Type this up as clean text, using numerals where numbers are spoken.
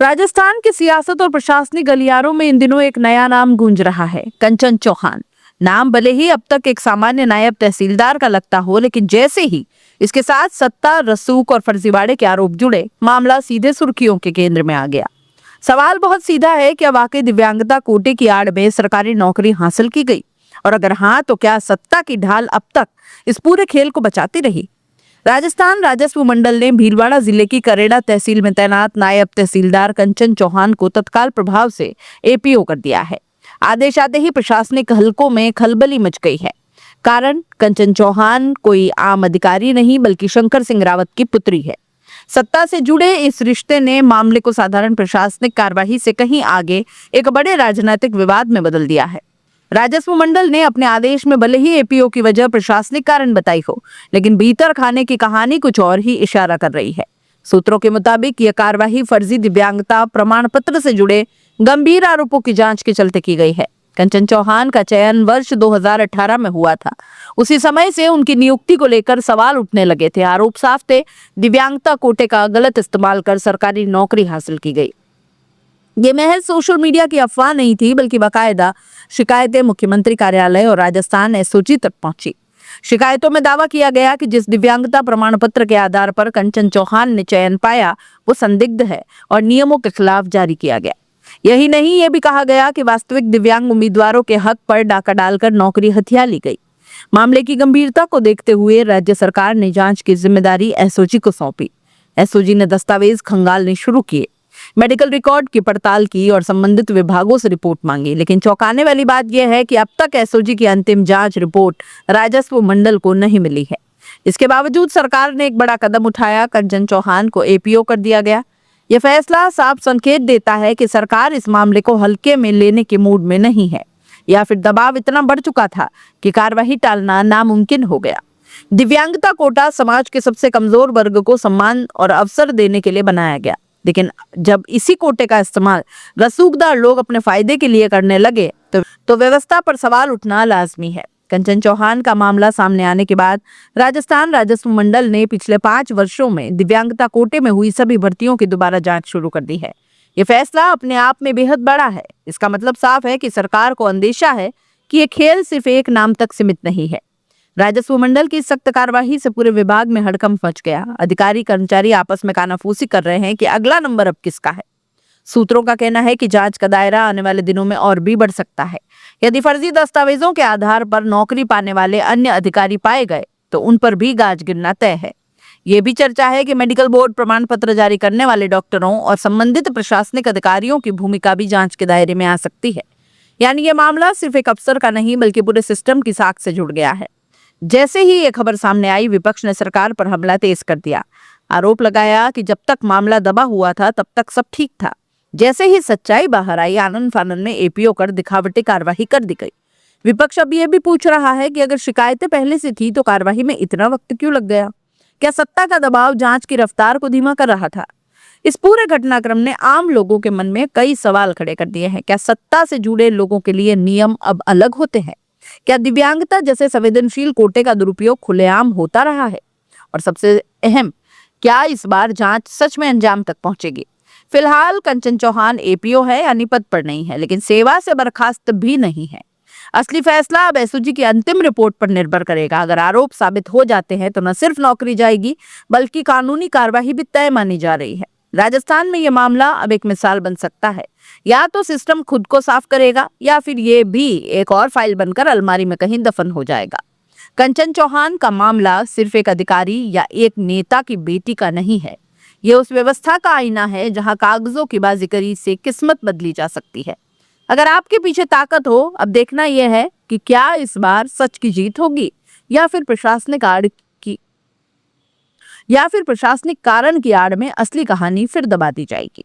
राजस्थान की सियासत और प्रशासनिक गलियारों में इन दिनों एक नया नाम गूंज रहा है, कंचन चौहान। नाम भले ही अब तक एक सामान्य नायब तहसीलदार का लगता हो, लेकिन जैसे ही इसके साथ सत्ता, रसूख और फर्जीवाड़े के आरोप जुड़े, मामला सीधे सुर्खियों के केंद्र में आ गया। सवाल बहुत सीधा है, क्या वाकई दिव्यांगता कोटे की आड़ में सरकारी नौकरी हासिल की गई? और अगर हाँ, तो क्या सत्ता की ढाल अब तक इस पूरे खेल को बचाती रही? राजस्थान राजस्व मंडल ने भीलवाड़ा जिले की करेड़ा तहसील में तैनात नायब तहसीलदार कंचन चौहान को तत्काल प्रभाव से एपीओ कर दिया है। आदेश आते ही प्रशासनिक हलकों में खलबली मच गई है। कारण, कंचन चौहान कोई आम अधिकारी नहीं बल्कि शंकर सिंह रावत की पुत्री है। सत्ता से जुड़े इस रिश्ते ने मामले को साधारण प्रशासनिक कार्यवाही से कहीं आगे एक बड़े राजनीतिक विवाद में बदल दिया है। राजस्व मंडल ने अपने आदेश में भले ही एपीओ की वजह प्रशासनिक कारण बताई हो, लेकिन भीतर खाने की कहानी कुछ और ही इशारा कर रही है। सूत्रों के मुताबिक यह कार्यवाही फर्जी दिव्यांगता प्रमाण पत्र से जुड़े गंभीर आरोपों की जांच के चलते की गई है। कंचन चौहान का चयन वर्ष 2018 में हुआ था। उसी समय से उनकी नियुक्ति को लेकर सवाल उठने लगे थे। आरोप साफ थे, दिव्यांगता कोटे का गलत इस्तेमाल कर सरकारी नौकरी हासिल की गई। ये महज सोशल मीडिया की अफवाह नहीं थी, बल्कि बाकायदा शिकायतें मुख्यमंत्री कार्यालय और राजस्थान एसओजी तक पहुंची। शिकायतों में दावा किया गया कि जिस दिव्यांगता प्रमाण पत्र के आधार पर कंचन चौहान ने चयन पाया, वो संदिग्ध है और नियमों के खिलाफ जारी किया गया। यही नहीं, ये भी कहा गया कि वास्तविक दिव्यांग उम्मीदवारों के हक पर डाका डालकर नौकरी हथिया ली गई। मामले की गंभीरता को देखते हुए राज्य सरकार ने जांच की जिम्मेदारी एसओजी को सौंपी। एसओजी ने दस्तावेज खंगालने शुरू किए, मेडिकल रिकॉर्ड की पड़ताल की और संबंधित विभागों से रिपोर्ट मांगी। लेकिन चौंकाने वाली बात यह है कि अब तक एसओजी की अंतिम जांच रिपोर्ट राजस्व मंडल को नहीं मिली है। इसके बावजूद सरकार ने एक बड़ा कदम उठाया, कंचन चौहान को एपीओ कर दिया गया। यह फैसला साफ संकेत देता है कि सरकार इस मामले को हल्के में लेने के मूड में नहीं है, या फिर दबाव इतना बढ़ चुका था कि कार्रवाई टालना नामुमकिन हो गया। दिव्यांगता कोटा समाज के सबसे कमजोर वर्ग को सम्मान और अवसर देने के लिए बनाया गया, लेकिन जब इसी कोटे का इस्तेमाल रसूखदार लोग अपने फायदे के लिए करने लगे तो व्यवस्था पर सवाल उठना लाजमी है। कंचन चौहान का मामला सामने आने के बाद राजस्थान राजस्व मंडल ने पिछले 5 वर्षों में दिव्यांगता कोटे में हुई सभी भर्तियों की दोबारा जांच शुरू कर दी है। ये फैसला अपने आप में बेहद बड़ा है। इसका मतलब साफ है कि सरकार को अंदेशा है कि ये खेल सिर्फ एक नाम तक सीमित नहीं है। राजस्व मंडल की सख्त कार्यवाही से पूरे विभाग में हड़कंप मच गया। अधिकारी कर्मचारी आपस में कानाफूसी कर रहे हैं कि अगला नंबर अब किसका है। सूत्रों का कहना है कि जांच का दायरा आने वाले दिनों में और भी बढ़ सकता है। यदि फर्जी दस्तावेजों के आधार पर नौकरी पाने वाले अन्य अधिकारी पाए गए तो उन पर भी गाज गिरना तय है। ये भी चर्चा है कि मेडिकल बोर्ड प्रमाण पत्र जारी करने वाले डॉक्टरों और संबंधित प्रशासनिक अधिकारियों की भूमिका भी जांच के दायरे में आ सकती है। यानी ये मामला सिर्फ एक अफसर का नहीं बल्कि पूरे सिस्टम की साख से जुड़ गया है। जैसे ही ये खबर सामने आई, विपक्ष ने सरकार पर हमला तेज कर दिया। आरोप लगाया कि जब तक मामला दबा हुआ था तब तक सब ठीक था। जैसे ही सच्चाई बाहर आई, आनन फानन में एपीओ कर दिखावटी कार्रवाई कर दी गई। विपक्ष अब ये भी पूछ रहा है कि अगर शिकायतें पहले से थी तो कार्रवाई में इतना वक्त क्यों लग गया? क्या सत्ता का दबाव जांच की रफ्तार को धीमा कर रहा था? इस पूरे घटनाक्रम ने आम लोगों के मन में कई सवाल खड़े कर दिए हैं। क्या सत्ता से जुड़े लोगों के लिए नियम अब अलग होते हैं? क्या दिव्यांगता जैसे संवेदनशील कोटे का दुरुपयोग खुलेआम होता रहा है? और सबसे अहम, क्या इस बार जांच सच में अंजाम तक पहुंचेगी? फिलहाल कंचन चौहान एपीओ है, यानी पद पर नहीं है, लेकिन सेवा से बर्खास्त भी नहीं है। असली फैसला अब एसओजी की अंतिम रिपोर्ट पर निर्भर करेगा। अगर आरोप साबित हो जाते हैं तो न सिर्फ नौकरी जाएगी बल्कि कानूनी कार्यवाही भी तय मानी जा रही है। राजस्थान में यह मामला अब एक मिसाल बन सकता है। या तो सिस्टम खुद को साफ करेगा या फिर ये भी एक और फाइल बनकर अलमारी में कहीं दफन हो जाएगा। कंचन चौहान का मामला सिर्फ एक अधिकारी या एक नेता की बेटी का नहीं है। ये उस व्यवस्था का आईना है जहां कागजों की बाजीगरी से किस्मत बदली जा सकती है। अगर आपके पीछे ताकत हो, अब देखना यह है कि क्या इस बार सच की जीत होगी या फिर प्रशासनिक कारण की आड़ में असली कहानी फिर दबा दी जाएगी।